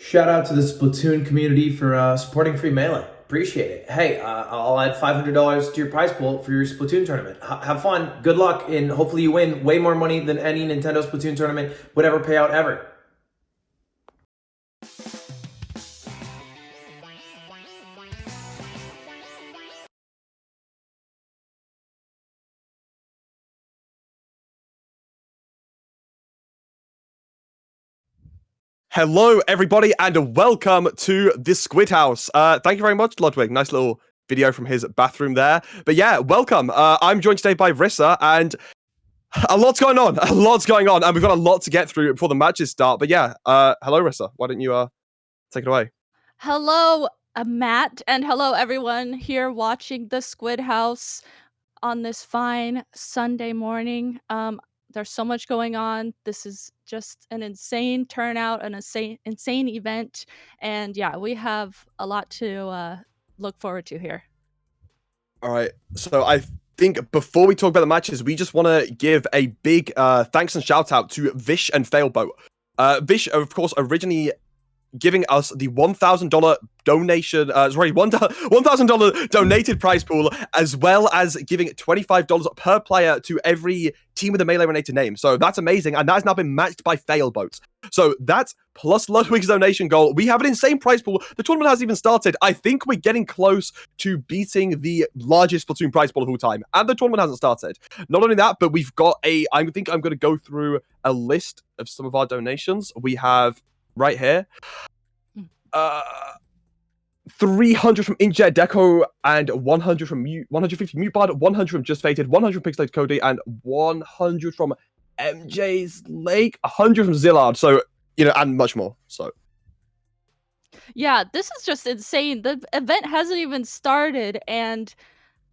Shout out to the Splatoon community for supporting Free Melee. Appreciate it. Hey, I'll add $500 to your prize pool for your Splatoon tournament. Have fun. Good luck, and hopefully you win way more money than any Nintendo Splatoon tournament would ever pay out ever. Hello, everybody, and welcome to the Squid House. Thank you very much, Ludwig. Nice little video from his bathroom there. But yeah, welcome. I'm joined today by Rissa, and a lot's going on. A lot's going on, and we've got a lot to get through before the matches start. But yeah, hello, Rissa. Why don't you take it away? Hello, Matt, and hello, everyone here watching the Squid House on this fine Sunday morning. There's so much going on. This is just an insane turnout, an insane event, and yeah, we have a lot to look forward to here. All right. So I think before we talk about the matches, we just want to give a big thanks and shout out to Vish and Failboat. Vish, of course, originally giving us the $1,000 donation, $1,000 donated prize pool, as well as giving $25 per player to every team with a melee-related name. So that's amazing, and that has now been matched by Failboats. So that's plus Ludwig's donation goal. We have an insane prize pool. The tournament hasn't even started. I think we're getting close to beating the largest Splatoon prize pool of all time, and the tournament hasn't started. Not only that, but we've got I think I'm going to go through a list of some of our donations. We have right here. 300 from Injet Deco and 100 from 150 Mutebard, 100 from Just Fated, 100 from Pixelated Cody, and 100 from MJ's Lake, 100 from Zillard. So, and much more. So, yeah, this is just insane. The event hasn't even started, and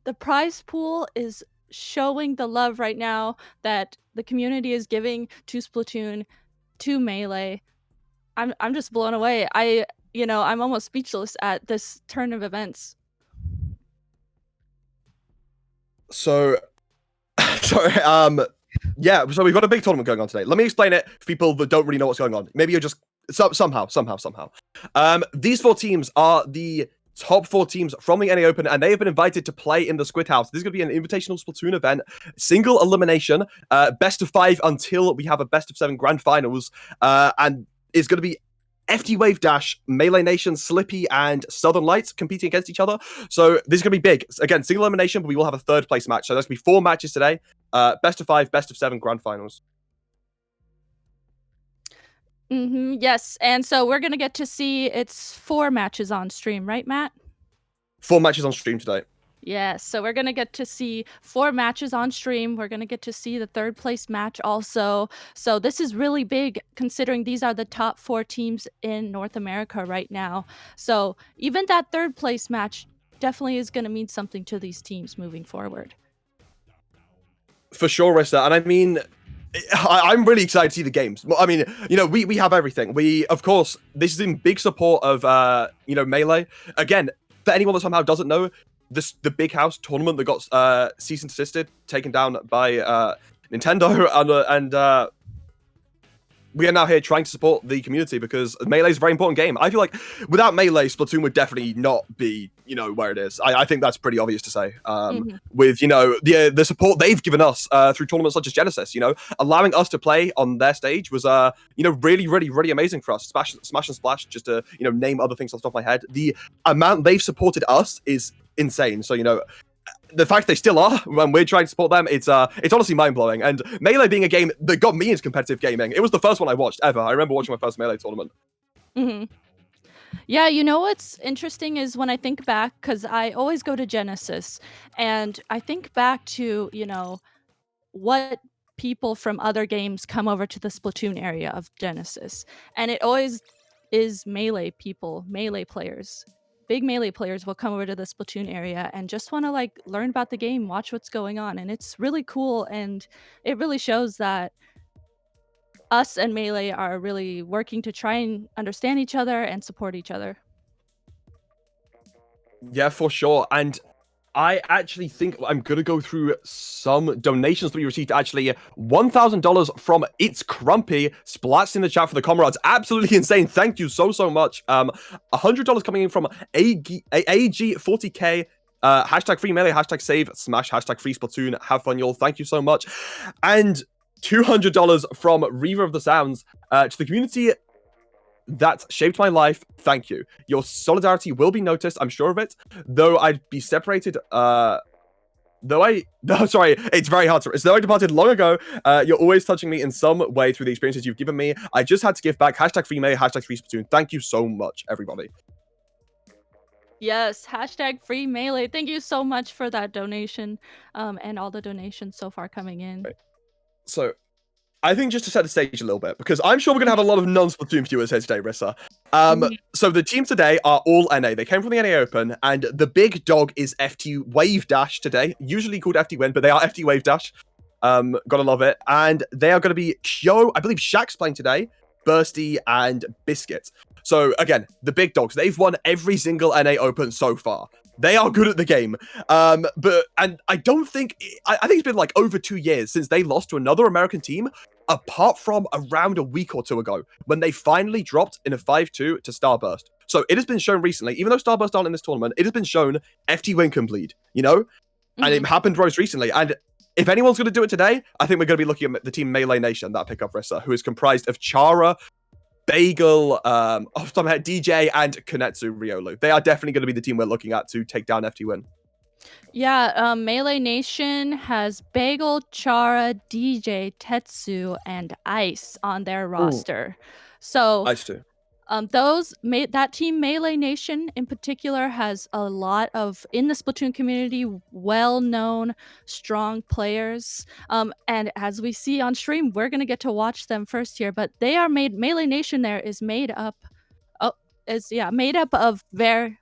the prize pool is showing the love right now that the community is giving to Splatoon, to Melee. I'm just blown away. I'm almost speechless at this turn of events. So, sorry, yeah, so we've got a big tournament going on today. Let me explain it for people that don't really know what's going on. Maybe you're just somehow. These four teams are the top four teams from the NA Open, and they have been invited to play in the Squid House. This is going to be an invitational Splatoon event, single elimination, best of 5 until we have a best of 7 grand finals, and it's going to be FD Wave Dash, Melee Nation, Slippy, and Southern Lights competing against each other. So this is going to be big. Again, single elimination, but we will have a third place match. So there's going to be 4 matches today. Best of 5, best of 7 grand finals. Yes, and so we're going to get to see it's 4 matches on stream, right, Matt? 4 matches on stream today. Yes, so we're going to get to see 4 matches on stream. We're going to get to see the third place match also. So this is really big considering these are the top 4 teams in North America right now. So even that third place match definitely is going to mean something to these teams moving forward. For sure, Rissa. And I mean, I'm really excited to see the games. I mean, we have everything. Of course, this is in big support of, Melee. Again, for anyone that somehow doesn't know, the Big House tournament that got cease and desisted, taken down by Nintendo, and we are now here trying to support the community because Melee is a very important game. I feel like without Melee, Splatoon would definitely not be, where it is. I think that's pretty obvious to say. With, the support they've given us through tournaments such as Genesis, allowing us to play on their stage was, really, really, really amazing for us. Smash and Splash, just to, name other things off the top of my head. The amount they've supported us is insane. So, the fact they still are when we're trying to support them, it's honestly mind-blowing. And Melee being a game that got me into competitive gaming, it was the first one I watched ever. I remember watching my first Melee tournament. Yeah, what's interesting is when I think back, because I always go to Genesis, and I think back to, what people from other games come over to the Splatoon area of Genesis. And it always is Melee people, Melee players. Big Melee players will come over to the Splatoon area and just want to learn about the game, watch what's going on. And it's really cool, and it really shows that us and Melee are really working to try and understand each other and support each other. Yeah, for sure. And I actually think I'm gonna go through some donations that we received. Actually, $1,000 from It's Crumpy. Splats in the chat for the comrades. Absolutely insane. Thank you so much. $100 coming in from AG40K. Hashtag free melee, hashtag save, smash, hashtag free Splatoon. Have fun, y'all. Thank you so much. And $200 from Reaver of the Sounds to the community that shaped my life. Thank you. Your solidarity will be noticed, I'm sure of it. Though I'd be separated, no, sorry, it's very hard to, as though I departed long ago, you're always touching me in some way through the experiences you've given me. I just had to give back. Hashtag free melee, hashtag free Splatoon. Thank you so much, everybody. Yes, hashtag free melee. Thank you so much for that donation, and all the donations so far coming in. Right. So, I think just to set the stage a little bit, because I'm sure we're going to have a lot of non-Splatoon viewers here today, Rissa. So the teams today are all NA. They came from the NA Open, and the big dog is FT Wave Dash today, usually called FT Win, but they are FT Wave Dash. Gotta love it. And they are going to be Kyo, I believe Shaq's playing today, Bursty, and Biscuit. So again, the big dogs, they've won every single NA Open so far. They are good at the game. And I don't think, I think it's been like over 2 years since they lost to another American team, apart from around a week or two ago, when they finally dropped in a 5-2 to Starburst. So it has been shown recently, even though Starburst aren't in this tournament, it has been shown FT Win can bleed, you know? And it happened most recently. And if anyone's going to do it today, I think we're going to be looking at the team Melee Nation, that pickup Rissa, who is comprised of Chara, Bagel, off the top of my head, DJ, and Konetsu Riolu. They are definitely going to be the team we're looking at to take down FT Win. Yeah, Melee Nation has Bagel, Chara, DJ, Tetsu, and Ice on their roster. So Ice too. That team Melee Nation in particular has a lot of, in the Splatoon community, well-known strong players, and as we see on stream, we're gonna get to watch them first here, but they are Melee Nation there is made up of very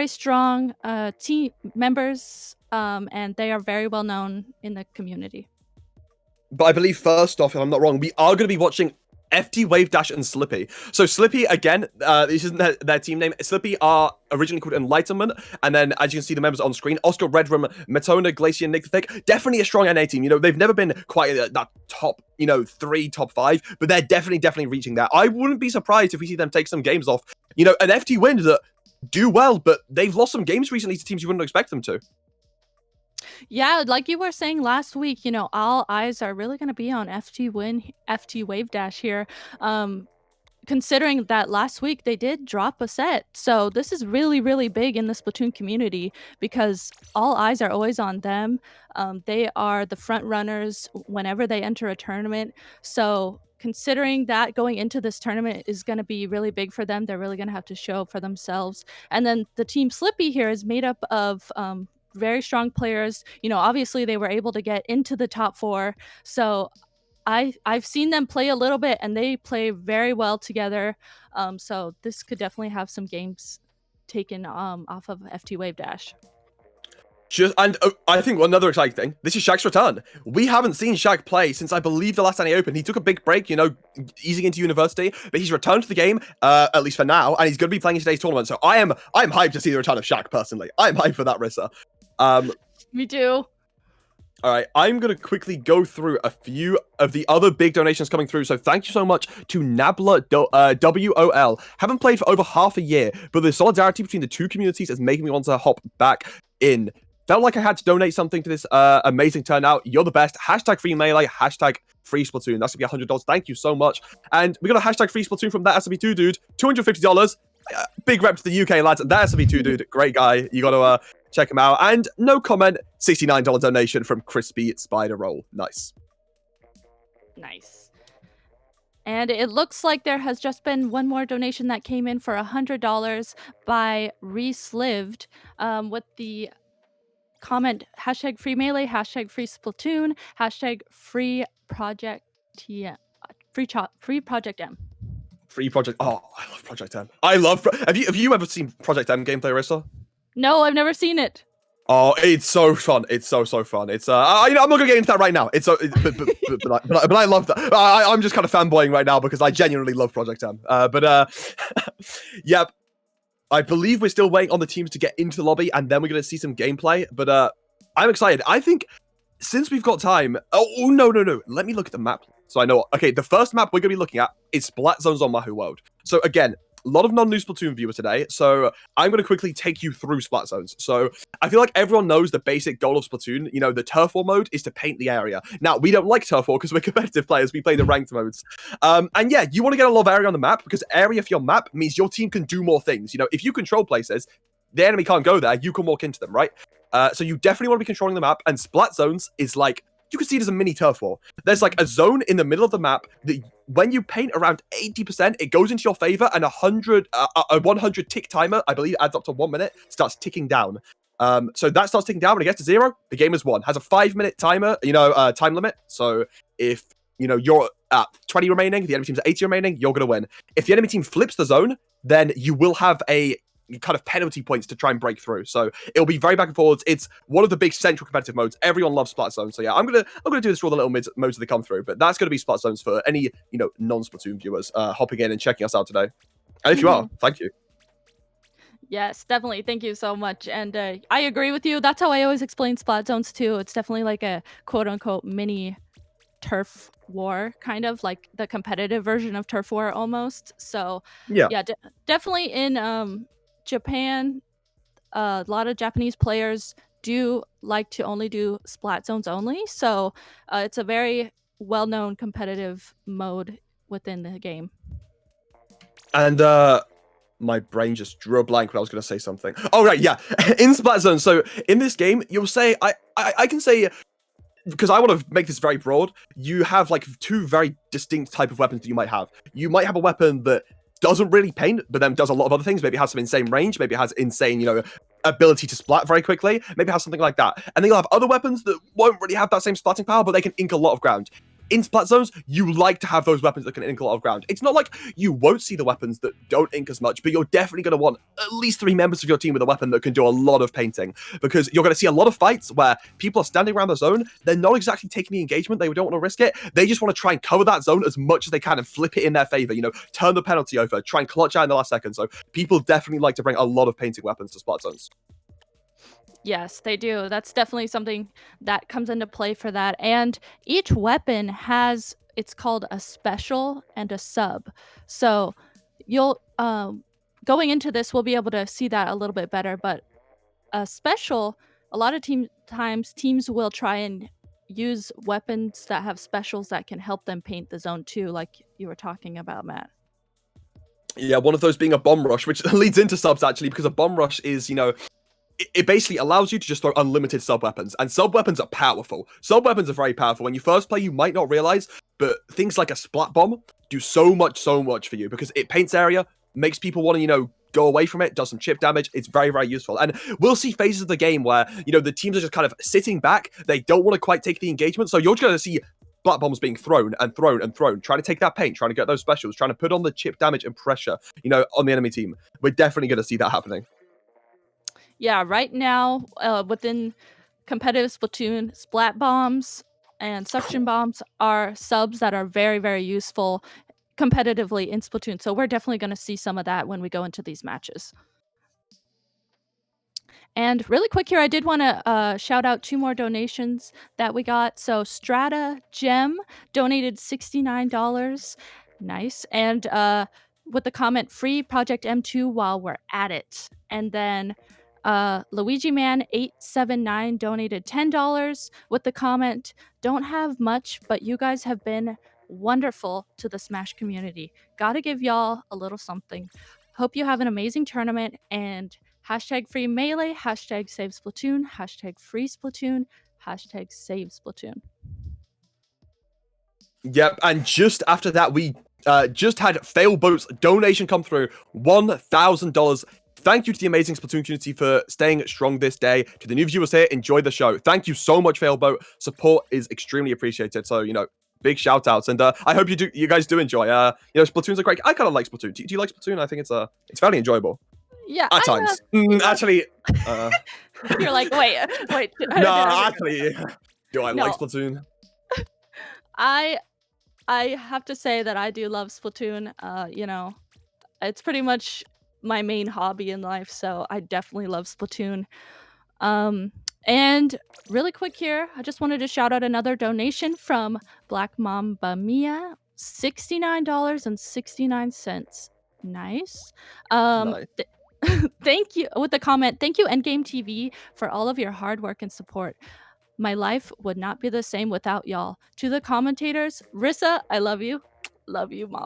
strong team members, and they are very well known in the community. But I believe, first off, if I'm not wrong, we are going to be watching FT Wave Dash and Slippy. So Slippy, again, this isn't their team name. Slippy are originally called Enlightenment, and then as you can see the members on screen, Oscar Redrum, Metona, Glacier, Nick the Thick, definitely a strong NA team. You know, they've never been quite that top, 3, top 5, but they're definitely reaching that. I wouldn't be surprised if we see them take some games off. You know, an FT Win that do well, but they've lost some games recently to teams you wouldn't expect them to. Yeah, like you were saying last week, all eyes are really going to be on FT Wave Dash here. Considering that last week they did drop a set. So this is really big in the Splatoon community because all eyes are always on them. They are the front runners whenever they enter a tournament. So considering that going into this tournament is going to be really big for them, they're really going to have to show for themselves. And then the team Slippy here is made up of very strong players. Obviously they were able to get into the top 4. So I've seen them play a little bit and they play very well together. So this could definitely have some games taken off of FT Wave Dash. I think another exciting thing, this is Shaq's return. We haven't seen Shaq play since I believe the last NA Open. He took a big break, easing into university, but he's returned to the game, at least for now, and he's going to be playing in today's tournament. So I'm hyped to see the return of Shaq personally. I'm hyped for that, Rissa. Me too. All right, I'm going to quickly go through a few of the other big donations coming through. So thank you so much to Nabla WOL. Haven't played for over half a year, but the solidarity between the two communities is making me want to hop back in. Felt like I had to donate something to this amazing turnout. You're the best. Hashtag free melee. Hashtag free Splatoon. That's going to be $100. Thank you so much. And we got a hashtag free Splatoon from that SB2 dude. $250. Big rep to the UK lads. That SB2 dude. Great guy. You got to check him out. And no comment. $69 donation from Crispy Spider Roll. Nice. And it looks like there has just been one more donation that came in for $100 by Reese Lived with the comment hashtag free melee, hashtag free Splatoon, hashtag free project free project M. Free Project. Oh, I love Project M. Have you ever seen Project M gameplay, Rissa? No, I've never seen it. Oh, it's so fun. It's so fun. It's I'm not gonna get into that right now. It's so, but I love that. I'm just kind of fanboying right now because I genuinely love Project M. Yep. I believe we're still waiting on the teams to get into the lobby, and then we're going to see some gameplay. But I'm excited. I think since we've got time... Oh, no. Let me look at the map so I know. Okay, the first map we're going to be looking at is Splat Zones on Mahu World. So again, a lot of non-new Splatoon viewers today, so I'm going to quickly take you through Splat Zones. So I feel like everyone knows the basic goal of Splatoon. You know, the turf war mode is to paint the area. Now, we don't like turf war because we're competitive players. We play the ranked modes. And yeah, you want to get a lot of area on the map because area for your map means your team can do more things. You know, if you control places, the enemy can't go there. You can walk into them, right? So you definitely want to be controlling the map. And Splat Zones is like, you can see it as a mini turf war. There's like a zone in the middle of the map that when you paint around 80%, it goes into your favor, and a 100 tick timer, I believe adds up to 1 minute, starts ticking down. So that starts ticking down. When it gets to 0, the game is won. Has a 5-minute timer, time limit. So if you're at 20 remaining, the enemy team's at 80 remaining, you're gonna win. If the enemy team flips the zone, then you will have a kind of penalty points to try and break through. So it'll be very back and forwards. It's one of the big central competitive modes. Everyone loves Splat Zones. So yeah, I'm gonna do this for all the little modes as they come through. But that's gonna be Splat Zones for any non-Splatoon viewers hopping in and checking us out today. And if you are, thank you. Yes, definitely. Thank you so much. And I agree with you. That's how I always explain Splat Zones too. It's definitely like a quote unquote mini turf war, kind of like the competitive version of turf war almost. So yeah, definitely in Japan, a lot of Japanese players do like to only do Splat Zones only. So it's a very well-known competitive mode within the game. And my brain just drew a blank when I was going to say something. Oh, right, yeah. In Splat Zone, so in this game, you'll say, I can say, because I want to make this very broad, you have like 2 very distinct type of weapons that you might have. You might have a weapon that doesn't really paint, but then does a lot of other things. Maybe it has some insane range. Maybe it has insane, ability to splat very quickly. Maybe it has something like that. And then you'll have other weapons that won't really have that same splatting power, but they can ink a lot of ground. In Splat Zones, you like to have those weapons that can ink a lot of ground. It's not like you won't see the weapons that don't ink as much, but you're definitely going to want at least 3 members of your team with a weapon that can do a lot of painting, because you're going to see a lot of fights where people are standing around the zone. They're not exactly taking the engagement. They don't want to risk it. They just want to try and cover that zone as much as they can and flip it in their favor, turn the penalty over, try and clutch out in the last second. So people definitely like to bring a lot of painting weapons to Splat Zones. Yes, they do. That's definitely something that comes into play for that. And each weapon has, it's called a special and a sub. So you'll going into this, we'll be able to see that a little bit better. But a special, a lot of times teams will try and use weapons that have specials that can help them paint the zone too, like you were talking about, Matt. Yeah, one of those being a bomb rush, which leads into subs actually, because a bomb rush is, it basically allows you to just throw unlimited sub-weapons, and sub-weapons are powerful. Sub-weapons are very powerful. When you first play, you might not realize, but things like a splat bomb do so much for you, because it paints area, makes people want to, go away from it, does some chip damage. It's very, very useful. And we'll see phases of the game where, the teams are just kind of sitting back. They don't want to quite take the engagement, so you're just going to see splat bombs being thrown and thrown and thrown, trying to take that paint, trying to get those specials, trying to put on the chip damage and pressure, on the enemy team. We're definitely going to see that happening. Yeah, right now, within competitive Splatoon, splat bombs and suction bombs are subs that are very, very useful competitively in Splatoon. So we're definitely going to see some of that when we go into these matches. And really quick here, I did want to shout out 2 more donations that we got. So Strata Gem donated $69. Nice. And with the comment, free Project M2 while we're at it. And then Luigi Man 879 donated $10 with the comment, don't have much, but you guys have been wonderful to the Smash community. Gotta give y'all a little something. Hope you have an amazing tournament, and hashtag free melee, hashtag save Splatoon, hashtag free Splatoon, hashtag save Splatoon. Yep, and just after that, we just had Failboat's donation come through, $1,000. Thank you to the amazing Splatoon community for staying strong this day. To the new viewers here, enjoy the show. Thank you so much, Failboat. Support is extremely appreciated. So, big shout outs. And I hope you guys do enjoy. Splatoon's a great. I kind of like Splatoon. Do you like Splatoon? I think it's fairly enjoyable. Yeah. At times. Actually. You're like, wait. No, actually. Do I like Splatoon? I have to say that I do love Splatoon. It's pretty much my main hobby in life, so I definitely love Splatoon. Um, and really quick here, I just wanted to shout out another donation from Black Mamba Mia, $69.69. Nice. Nice. Thank you with the comment. Thank you, EndGameTV, for all of your hard work and support. My life would not be the same without y'all. To the commentators, Rissa, I love you. Love you, mom.